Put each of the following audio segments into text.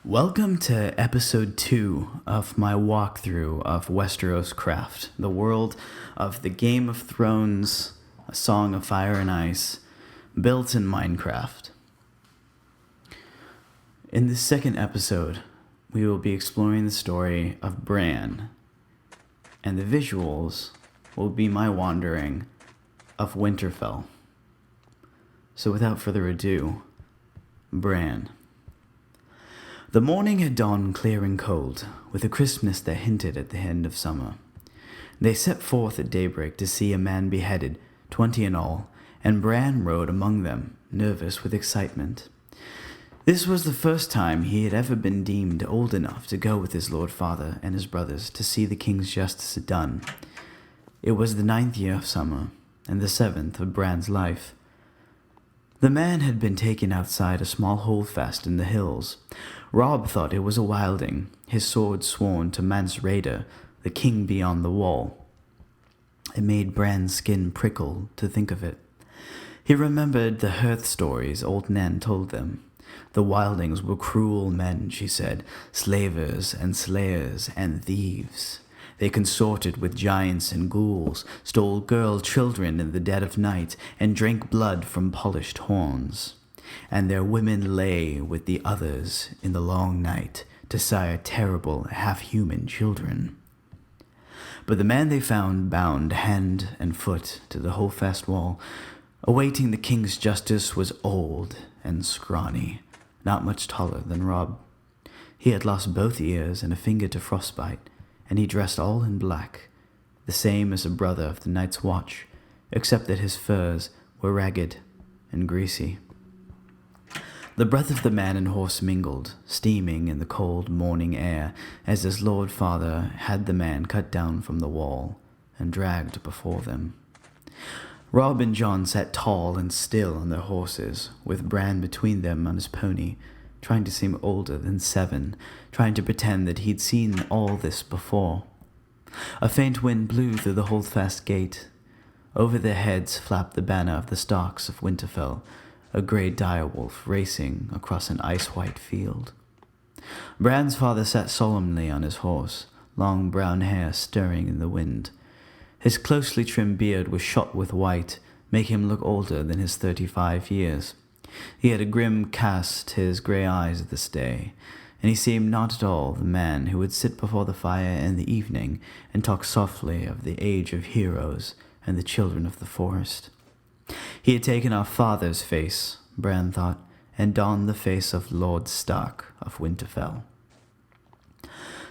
Welcome to episode 2 of my walkthrough of Westeroscraft, the world of the Game of Thrones, A Song of Fire and Ice, built in Minecraft. In this second episode, we will be exploring the story of Bran, and the visuals will be my wandering of Winterfell. So without further ado, Bran. The morning had dawned clear and cold, with a crispness that hinted at the end of summer. They set forth at daybreak to see a man beheaded, 20 in all, and Bran rode among them, nervous with excitement. This was the first time he had ever been deemed old enough to go with his lord father and his brothers to see the king's justice done. It was the 9th year of summer, and the 7th of Bran's life. The man had been taken outside a small holdfast in the hills. Robb thought it was a wilding, his sword sworn to Mance Rayder, the king beyond the wall. It made Bran's skin prickle to think of it. He remembered the hearth stories old Nan told them. The wildings were cruel men, she said, slavers and slayers and thieves. They consorted with giants and ghouls, stole girl children in the dead of night, and drank blood from polished horns. And their women lay with the others in the long night to sire terrible half-human children. But the man they found bound hand and foot to the holdfast wall, awaiting the king's justice, was old and scrawny, not much taller than Robb. He had lost both ears and a finger to frostbite, and he dressed all in black, the same as a brother of the Night's Watch, except that his furs were ragged and greasy. The breath of the man and horse mingled, steaming in the cold morning air, as his lord father had the man cut down from the wall and dragged before them. Robb and Jon sat tall and still on their horses, with Bran between them on his pony, trying to seem older than 7, trying to pretend that he'd seen all this before. A faint wind blew through the holdfast gate. Over their heads flapped the banner of the Starks of Winterfell, a grey direwolf racing across an ice-white field. Bran's father sat solemnly on his horse, long brown hair stirring in the wind. His closely trimmed beard was shot with white, making him look older than his 35 years. He had a grim cast to his grey eyes this day, and he seemed not at all the man who would sit before the fire in the evening and talk softly of the age of heroes and the children of the forest. He had taken our father's face, Bran thought, and donned the face of Lord Stark of Winterfell.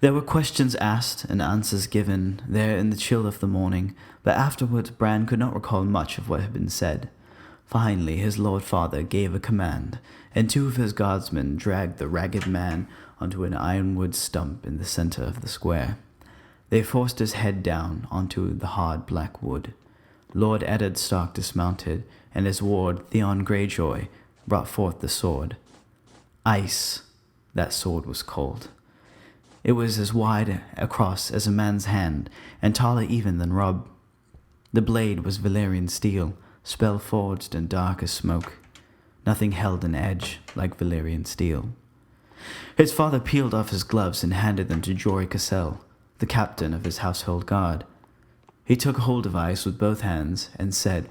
There were questions asked and answers given there in the chill of the morning, but afterwards Bran could not recall much of what had been said. Finally, his lord father gave a command, and 2 of his guardsmen dragged the ragged man onto an ironwood stump in the center of the square. They forced his head down onto the hard black wood. Lord Eddard Stark dismounted, and his ward, Theon Greyjoy, brought forth the sword. Ice, that sword was called. It was as wide across as a man's hand, and taller even than Robb. The blade was Valyrian steel, spell-forged and dark as smoke. Nothing held an edge like Valyrian steel. His father peeled off his gloves and handed them to Jory Cassell, the captain of his household guard. He took hold of Ice with both hands and said,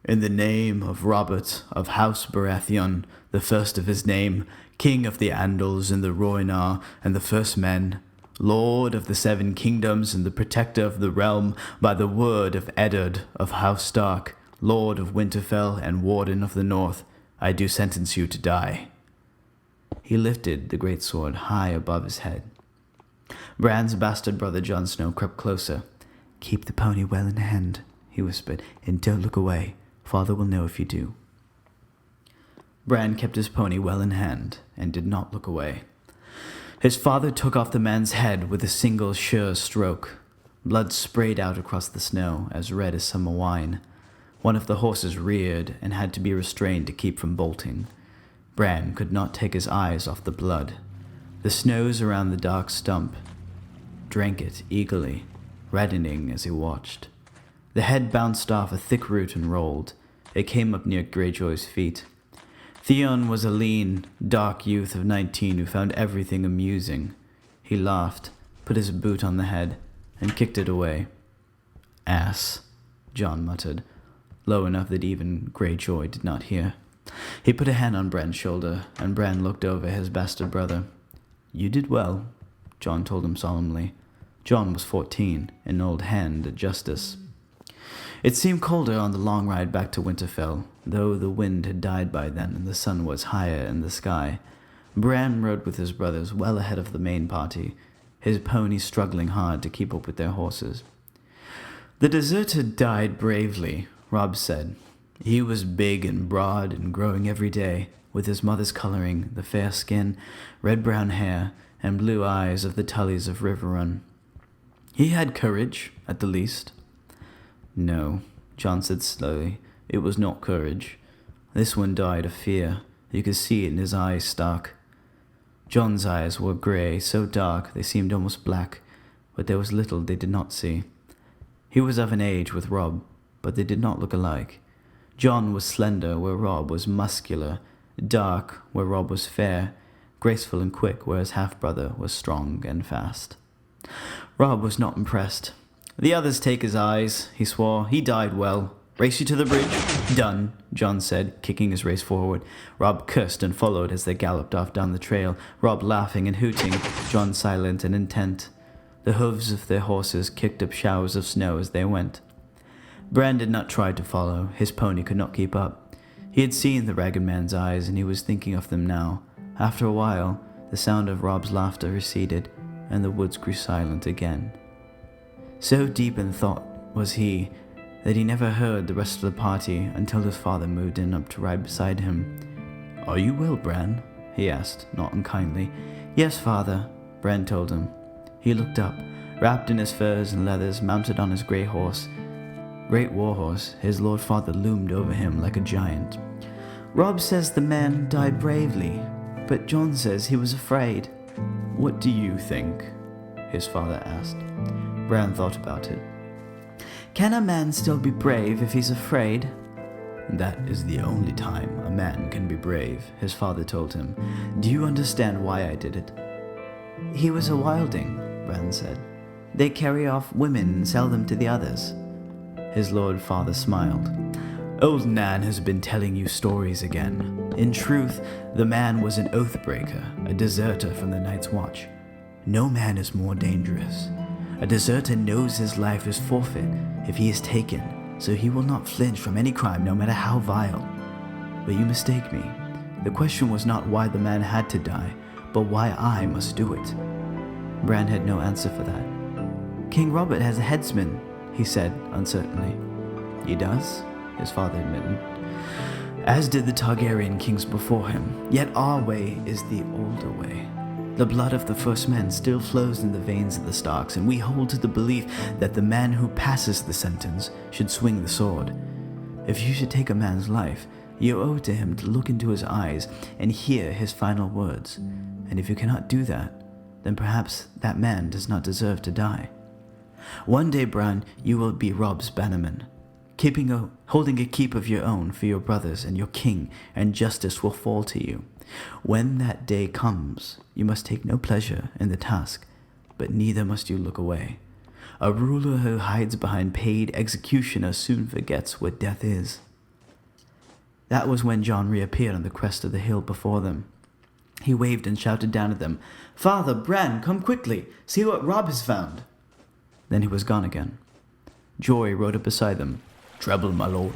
"In the name of Robert of House Baratheon, the first of his name, king of the Andals and the Rhoynar and the first men, lord of the 7 kingdoms and the protector of the realm, by the word of Eddard of House Stark, Lord of Winterfell and Warden of the North, I do sentence you to die." He lifted the great sword high above his head. Bran's bastard brother Jon Snow crept closer. "Keep the pony well in hand," he whispered, "and don't look away. Father will know if you do." Bran kept his pony well in hand and did not look away. His father took off the man's head with a single sure stroke. Blood sprayed out across the snow, as red as summer wine. One of the horses reared and had to be restrained to keep from bolting. Bran could not take his eyes off the blood. The snows around the dark stump drank it eagerly, reddening as he watched. The head bounced off a thick root and rolled. It came up near Greyjoy's feet. Theon was a lean, dark youth of 19 who found everything amusing. He laughed, put his boot on the head, and kicked it away. "Ass," John muttered, low enough that even Greyjoy did not hear. He put a hand on Bran's shoulder, and Bran looked over his bastard brother. "You did well," John told him solemnly. John was 14, an old hand at justice. It seemed colder on the long ride back to Winterfell, though the wind had died by then and the sun was higher in the sky. Bran rode with his brothers well ahead of the main party, his pony struggling hard to keep up with their horses. "The deserter died bravely," Robb said. "He was big and broad and growing every day, with his mother's coloring, the fair skin, red-brown hair, and blue eyes of the Tullys of Riverrun. He had courage, at the least." "No," John said slowly, "it was not courage. This one died of fear. You could see it in his eyes, Stark." John's eyes were grey, so dark they seemed almost black, but there was little they did not see. He was of an age with Robb, but they did not look alike. John was slender where Robb was muscular, dark where Robb was fair, graceful and quick where his half-brother was strong and fast. Robb was not impressed. "The others take his eyes," he swore. "He died well. Race you to the bridge?" "Done," John said, kicking his race forward. Robb cursed and followed as they galloped off down the trail, Robb laughing and hooting, John silent and intent. The hooves of their horses kicked up showers of snow as they went. Bran did not try to follow. His pony could not keep up. He had seen the ragged man's eyes, and he was thinking of them now. After a while, the sound of Robb's laughter receded, and the woods grew silent again. So deep in thought was he that he never heard the rest of the party until his father moved in up to ride beside him. "Are you well, Bran?" he asked, not unkindly. "Yes, father," Bran told him. He looked up, wrapped in his furs and leathers, mounted on his great warhorse. His lord father loomed over him like a giant. "Robb says the man died bravely, but John says he was afraid." "What do you think?" his father asked. Bran thought about it. "Can a man still be brave if he's afraid?" "That is the only time a man can be brave," his father told him. "Do you understand why I did it?" "He was a wilding," Bran said. "They carry off women and sell them to the others." His lord father smiled. "Old Nan has been telling you stories again. In truth, the man was an oath-breaker, a deserter from the Night's Watch. No man is more dangerous. A deserter knows his life is forfeit if he is taken, so he will not flinch from any crime, no matter how vile. But you mistake me. The question was not why the man had to die, but why I must do it." Bran had no answer for that. "King Robert has a headsman," he said uncertainly. "He does?" his father admitted. "As did the Targaryen kings before him. Yet our way is the older way. The blood of the first men still flows in the veins of the Starks, and we hold to the belief that the man who passes the sentence should swing the sword. If you should take a man's life, you owe it to him to look into his eyes and hear his final words. And if you cannot do that, then perhaps that man does not deserve to die. One day, Bran, you will be Robb's bannerman, holding a keep of your own for your brothers and your king, and justice will fall to you. When that day comes, you must take no pleasure in the task, but neither must you look away. A ruler who hides behind paid executioner soon forgets what death is." That was when John reappeared on the crest of the hill before them. He waved and shouted down at them, "Father, Bran, come quickly! See what Robb has found!" Then he was gone again. Jory rode up beside them. "Trouble, my lord?"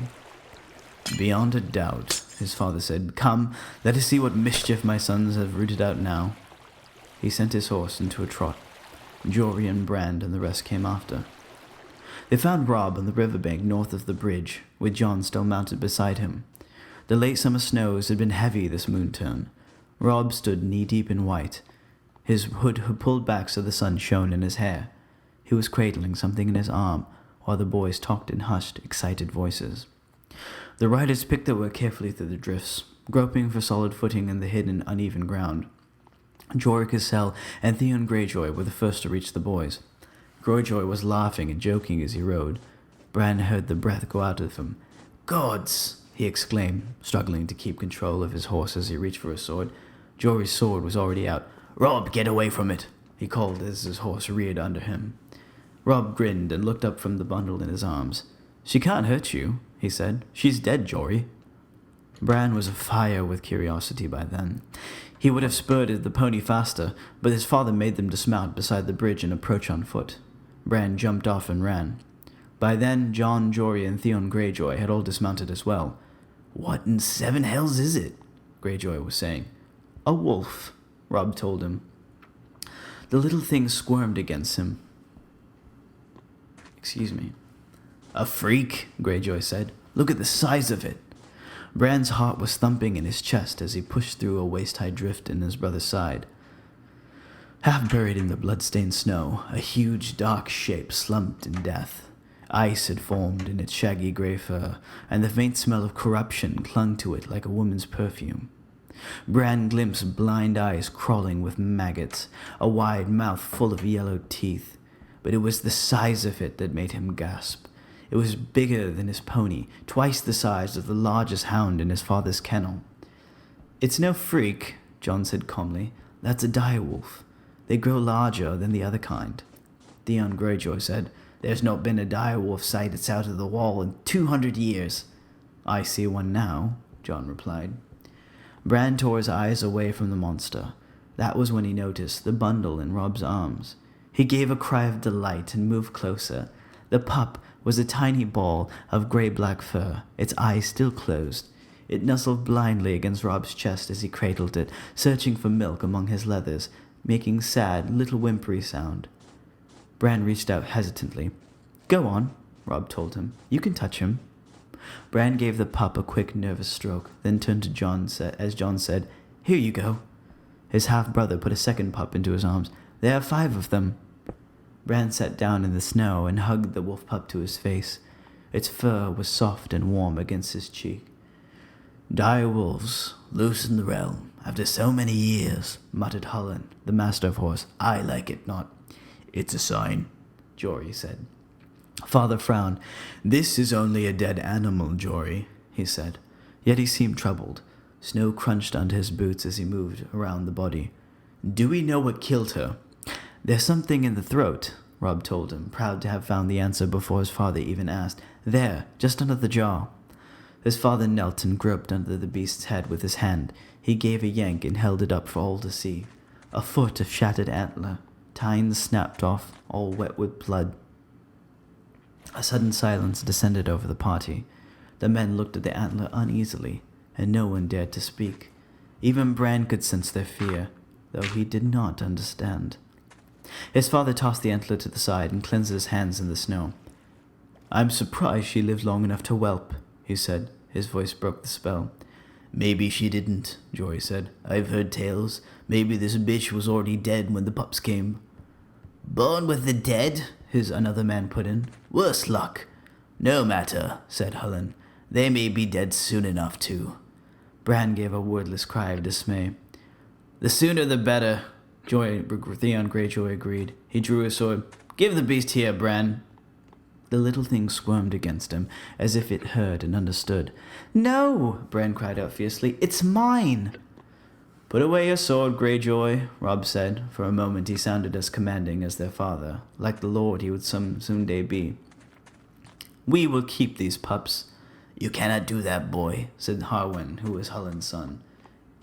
"Beyond a doubt," his father said. "Come, let us see what mischief my sons have rooted out now." He sent his horse into a trot. Jory and Bran and the rest came after. They found Robb on the riverbank north of the bridge, with John still mounted beside him. The late summer snows had been heavy this moon turn. Robb stood knee-deep in white, his hood pulled back so the sun shone in his hair. He was cradling something in his arm, while the boys talked in hushed, excited voices. The riders picked their way carefully through the drifts, groping for solid footing in the hidden, uneven ground. Jorah Cassell and Theon Greyjoy were the first to reach the boys. Greyjoy was laughing and joking as he rode. Bran heard the breath go out of him. "Gods!" he exclaimed, struggling to keep control of his horse as he reached for his sword. Jory's sword was already out. "Rob, get away from it," he called as his horse reared under him. Rob grinned and looked up from the bundle in his arms. "She can't hurt you," he said. "She's dead, Jory." Bran was afire with curiosity by then. He would have spurred the pony faster, but his father made them dismount beside the bridge and approach on foot. Bran jumped off and ran. By then, Jon, Jory, and Theon Greyjoy had all dismounted as well. "What in seven hells is it?" Greyjoy was saying. "A wolf," Rob told him. The little thing squirmed against him. "A freak," Greyjoy said. "Look at the size of it." Bran's heart was thumping in his chest as he pushed through a waist-high drift in his brother's side. Half buried in the blood-stained snow, a huge dark shape slumped in death. Ice had formed in its shaggy grey fur, and the faint smell of corruption clung to it like a woman's perfume. Bran glimpsed blind eyes crawling with maggots, a wide mouth full of yellow teeth, but it was the size of it that made him gasp. It was bigger than his pony, twice the size of the largest hound in his father's kennel. "It's no freak," Jon said calmly. "That's a direwolf. They grow larger than the other kind." Theon Greyjoy said, "There's not been a direwolf sighted south of the wall in 200 years. "I see one now," Jon replied. Bran tore his eyes away from the monster. That was when he noticed the bundle in Rob's arms. He gave a cry of delight and moved closer. The pup was a tiny ball of grey-black fur, its eyes still closed. It nestled blindly against Rob's chest as he cradled it, searching for milk among his leathers, making sad, little whimpery sound. Bran reached out hesitantly. "Go on," Rob told him. "You can touch him." Bran gave the pup a quick, nervous stroke, then turned to Jon as Jon said, "Here you go." His half-brother put a second pup into his arms. "There are 5 of them." Bran sat down in the snow and hugged the wolf pup to his face. Its fur was soft and warm against his cheek. "Dire wolves, loose in the realm, after so many years," muttered Hullen, the master of horse. "I like it not." "It's a sign," Jory said. Father frowned. "This is only a dead animal, Jory," he said. Yet he seemed troubled. Snow crunched under his boots as he moved around the body. "Do we know what killed her?" "There's something in the throat," Rob told him, proud to have found the answer before his father even asked. "There, just under the jaw." His father knelt and groped under the beast's head with his hand. He gave a yank and held it up for all to see. A foot of shattered antler, tines snapped off, all wet with blood. A sudden silence descended over the party. The men looked at the antler uneasily, and no one dared to speak. Even Bran could sense their fear, though he did not understand. His father tossed the antler to the side and cleansed his hands in the snow. "I'm surprised she lived long enough to whelp," he said. His voice broke the spell. "Maybe she didn't," Jory said. "I've heard tales. Maybe this bitch was already dead when the pups came." "Born with the dead?" another man put in. "Worse luck." "No matter," said Hullen. "They may be dead soon enough, too." Bran gave a wordless cry of dismay. "The sooner the better," Theon Greyjoy agreed. He drew his sword. "Give the beast here, Bran." The little thing squirmed against him, as if it heard and understood. "No!" Bran cried out fiercely. "It's mine!" "Put away your sword, Greyjoy," Rob said. For a moment he sounded as commanding as their father, like the lord he would someday be. "We will keep these pups." "You cannot do that, boy," said Harwin, who was Hullen's son.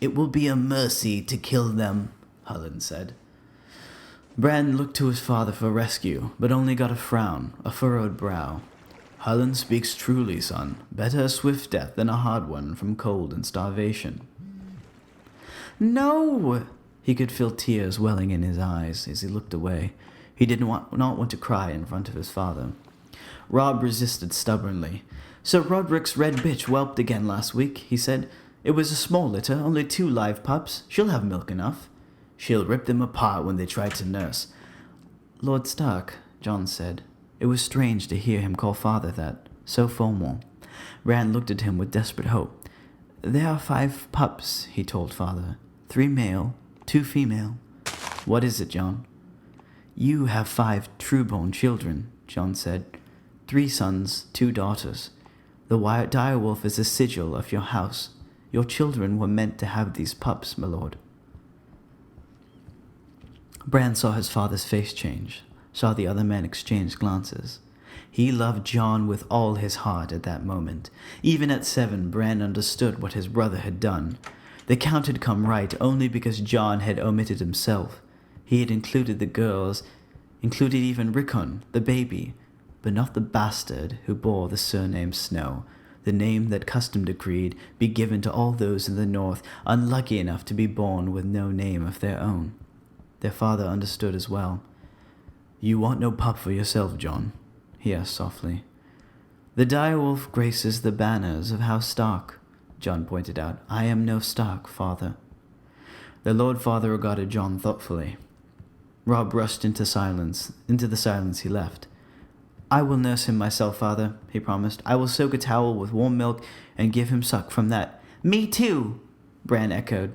"It will be a mercy to kill them," Hullen said. Bran looked to his father for rescue, but only got a frown, a furrowed brow. "Hullen speaks truly, son. Better a swift death than a hard one from cold and starvation." "No!" He could feel tears welling in his eyes as he looked away. He did not want to cry in front of his father. Rob resisted stubbornly. "Sir Roderick's red bitch whelped again last week," he said. "It was a small litter, only 2 live pups. She'll have milk enough." "She'll rip them apart when they try to nurse." "Lord Stark," Jon said. It was strange to hear him call father that, so formal. Bran looked at him with desperate hope. "There are 5 pups," he told father. 3 male, 2 female. "What is it, Jon?" "You have 5 true-born children," Jon said. 3 sons, 2 daughters. The direwolf is the sigil of your house. Your children were meant to have these pups, my lord. Bran saw his father's face change, saw the other men exchange glances. He loved Jon with all his heart at that moment. Even at 7, Bran understood what his brother had done. The count had come right only because Jon had omitted himself. He had included the girls, included even Rickon, the baby, but not the bastard who bore the surname Snow, the name that custom decreed be given to all those in the north unlucky enough to be born with no name of their own. Their father understood as well. "You want no pup for yourself, Jon?" he asked softly. "The direwolf graces the banners of House Stark," Jon pointed out. "I am no Stark, father." The Lord Father regarded Jon thoughtfully. Robb rushed into silence. Into the silence he left. "I will nurse him myself, father," he promised. "I will soak a towel with warm milk and give him suck from that." "Me too," Bran echoed.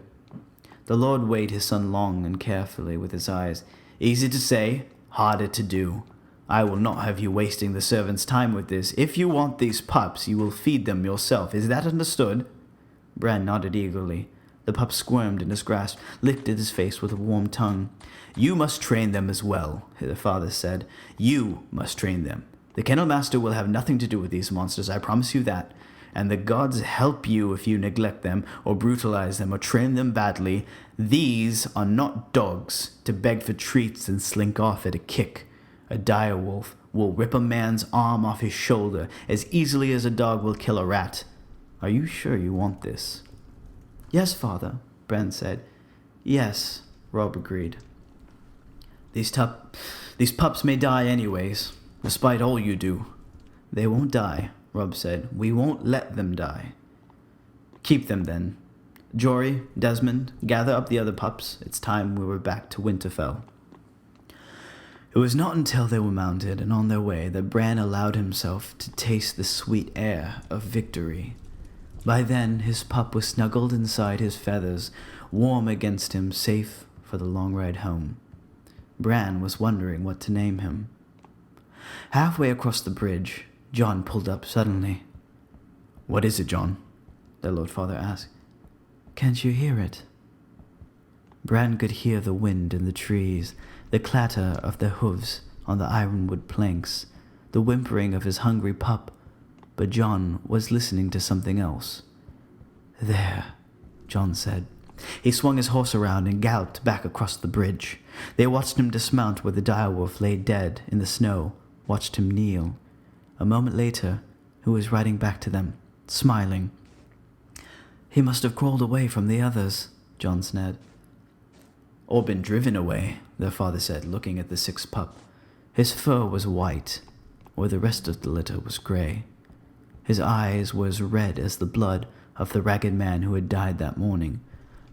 The Lord weighed his son long and carefully with his eyes. "Easy to say, harder to do. I will not have you wasting the servants' time with this. If you want these pups, you will feed them yourself. Is that understood?" Bran nodded eagerly. The pup squirmed in his grasp, licked at his face with a warm tongue. "You must train them as well," the father said. "You must train them. The kennel master will have nothing to do with these monsters, I promise you that. And the gods help you if you neglect them, or brutalize them, or train them badly. These are not dogs to beg for treats and slink off at a kick. A direwolf will rip a man's arm off his shoulder as easily as a dog will kill a rat. Are you sure you want this?" "Yes, father," Bran said. "Yes," Robb agreed. These pups may die anyways, despite all you do." "They won't die," Robb said. "We won't let them die." "Keep them then. Jory, Desmond, gather up the other pups. It's time we were back to Winterfell." It was not until they were mounted and on their way that Bran allowed himself to taste the sweet air of victory. By then, his pup was snuggled inside his feathers, warm against him, safe for the long ride home. Bran was wondering what to name him. Halfway across the bridge, Jon pulled up suddenly. "What is it, Jon?" the Lord Father asked. "Can't you hear it?" Bran could hear the wind in the trees, the clatter of their hooves on the ironwood planks, the whimpering of his hungry pup, but Jon was listening to something else. "There," Jon said. He swung his horse around and galloped back across the bridge. They watched him dismount where the direwolf lay dead in the snow, watched him kneel. A moment later, he was riding back to them, smiling. "He must have crawled away from the others," Jon said. "Or been driven away," their father said, looking at the sixth pup. His fur was white, or the rest of the litter was gray. His eyes were as red as the blood of the ragged man who had died that morning.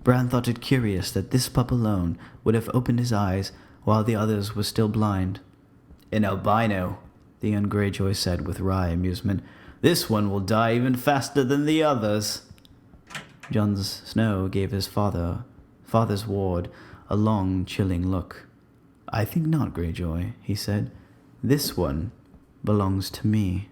Bran thought it curious that this pup alone would have opened his eyes while the others were still blind. "An albino," the young Greyjoy said with wry amusement. "This one will die even faster than the others." Jon Snow gave his father's ward a long, chilling look. "I think not, Greyjoy," he said. "This one belongs to me."